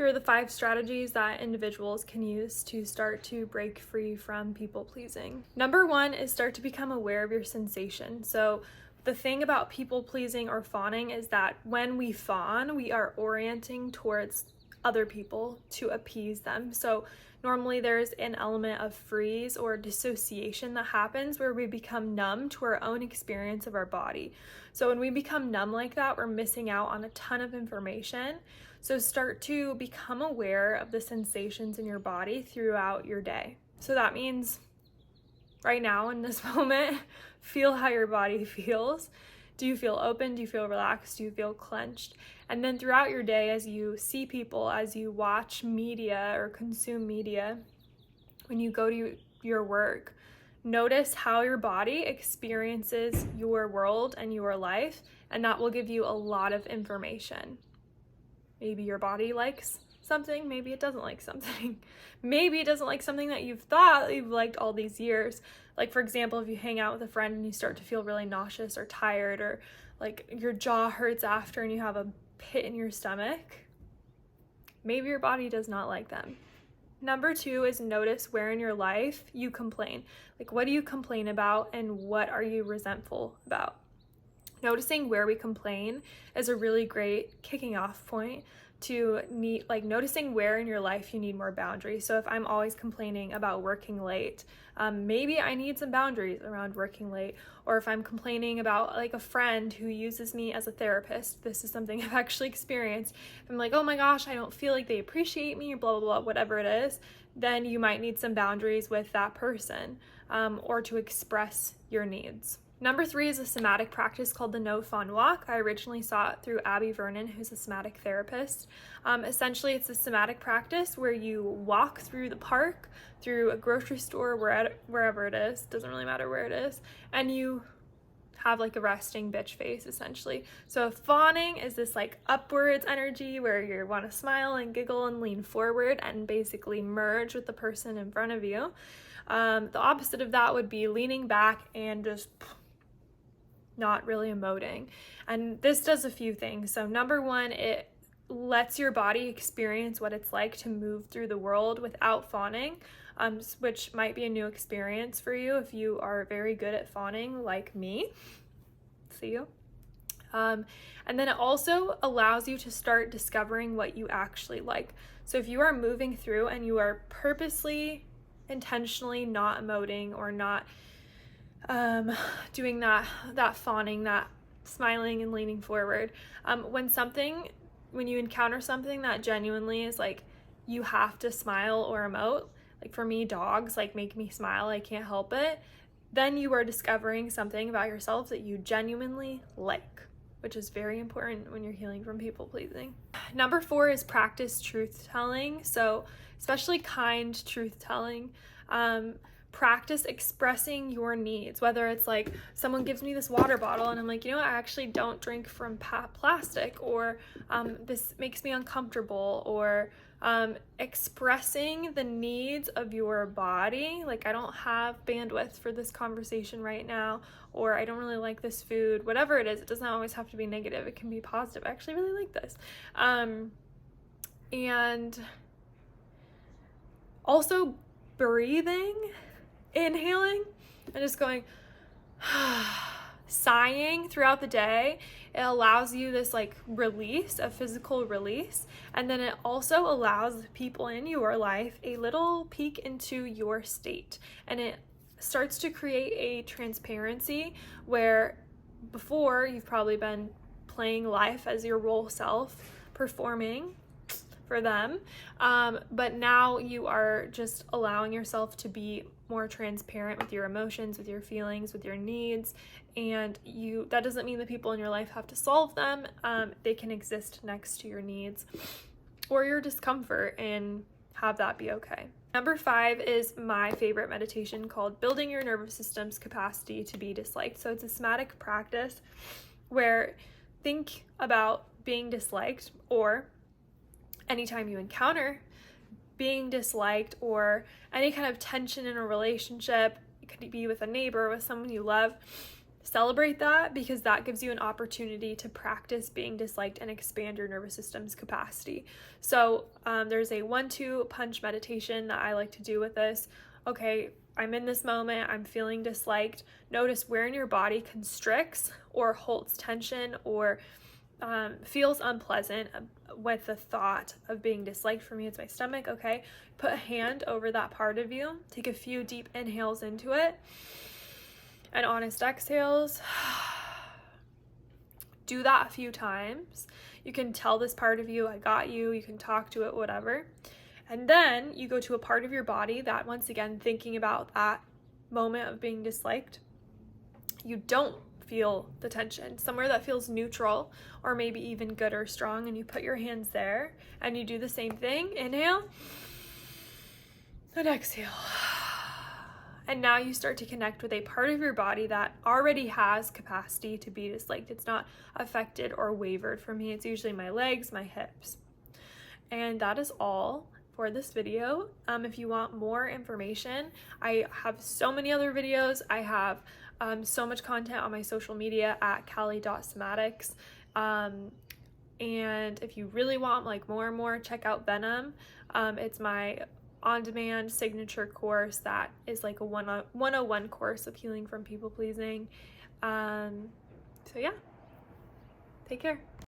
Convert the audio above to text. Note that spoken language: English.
here are the 5 strategies that individuals can use to start to break free from people pleasing. Number 1 is start to become aware of your sensation. So the thing about people pleasing or fawning is that when we fawn, we are orienting towards other people to appease them. So normally there's an element of freeze or dissociation that happens where we become numb to our own experience of our body. So when we become numb like that, we're missing out on a ton of information. So start to become aware of the sensations in your body throughout your day. So that means right now in this moment, feel how your body feels. Do you feel open? Do you feel relaxed? Do you feel clenched? And then throughout your day, as you see people, as you watch media or consume media, when you go to your work, notice how your body experiences your world and your life, and that will give you a lot of information. Maybe your body likes something, maybe it doesn't like something. Maybe it doesn't like something that you've thought you've liked all these years. Like, for example, if you hang out with a friend and you start to feel really nauseous or tired, or like your jaw hurts after and you have a pit in your stomach, maybe your body does not like them. Number 2 is notice where in your life you complain. Like, what do you complain about and what are you resentful about? Noticing where we complain is a really great kicking off point to noticing where in your life you need more boundaries. So if I'm always complaining about working late, maybe I need some boundaries around working late. Or if I'm complaining about like a friend who uses me as a therapist, this is something I've actually experienced. I'm like, oh my gosh, I don't feel like they appreciate me, or blah, blah, blah, whatever it is. Then you might need some boundaries with that person, or to express your needs. Number 3 is a somatic practice called the No Fawn Walk. I originally saw it through Abby Vernon, who's a somatic therapist. Essentially, it's a somatic practice where you walk through the park, through a grocery store, wherever it is, doesn't really matter where it is, and you have like a resting bitch face, essentially. So fawning is this like upwards energy where you want to smile and giggle and lean forward and basically merge with the person in front of you. The opposite of that would be leaning back and just not really emoting. And this does a few things. So number 1, it lets your body experience what it's like to move through the world without fawning, which might be a new experience for you if you are very good at fawning like me. See you. And then it also allows you to start discovering what you actually like. So if you are moving through and you are purposely, intentionally not emoting or not doing that fawning, that smiling and leaning forward, when you encounter something that genuinely is like you have to smile or emote, like for me, dogs like make me smile, I can't help it, then you are discovering something about yourself that you genuinely like, which is very important when you're healing from people pleasing. Number 4 is practice truth telling. So especially kind truth telling. Practice expressing your needs, whether it's like someone gives me this water bottle and I'm like, I actually don't drink from plastic, or this makes me uncomfortable, or expressing the needs of your body, like I don't have bandwidth for this conversation right now, or I don't really like this food, whatever it is. It doesn't always have to be negative, it can be positive. I actually really like this. And also breathing, inhaling and just going sighing throughout the day. It allows you this like release, a physical release, and then it also allows people in your life a little peek into your state, and it starts to create a transparency where before you've probably been playing life as your role self, performing for them, but now you are just allowing yourself to be more transparent with your emotions, with your feelings, with your needs, and that doesn't mean the people in your life have to solve them. They can exist next to your needs or your discomfort and have that be okay. Number 5 is my favorite meditation called Building Your Nervous System's Capacity to Be Disliked. So it's a somatic practice where think about being disliked, or anytime you encounter being disliked or any kind of tension in a relationship, it could be with a neighbor, with someone you love, celebrate that, because that gives you an opportunity to practice being disliked and expand your nervous system's capacity. So there's a 1-2 punch meditation that I like to do with this. Okay, I'm in this moment, I'm feeling disliked. Notice where in your body constricts or holds tension or feels unpleasant with the thought of being disliked. For me, it's my stomach. Okay, put a hand over that part of you. Take a few deep inhales into it and honest exhales. Do that a few times. You can tell this part of you, I got you. You can talk to it, whatever. And then you go to a part of your body that, once again, thinking about that moment of being disliked, you don't feel the tension, somewhere that feels neutral or maybe even good or strong, and you put your hands there and you do the same thing. Inhale and exhale. And now you start to connect with a part of your body that already has capacity to be disliked. It's not affected or wavered. For me, it's usually my legs, my hips. And that is all for this video. If you want more information, I have so many other videos. I have so much content on my social media at callie.somatics. And if you really want like more and more, check out VENOM. It's my on-demand signature course that is like a 101 course of healing from people pleasing. So yeah, take care.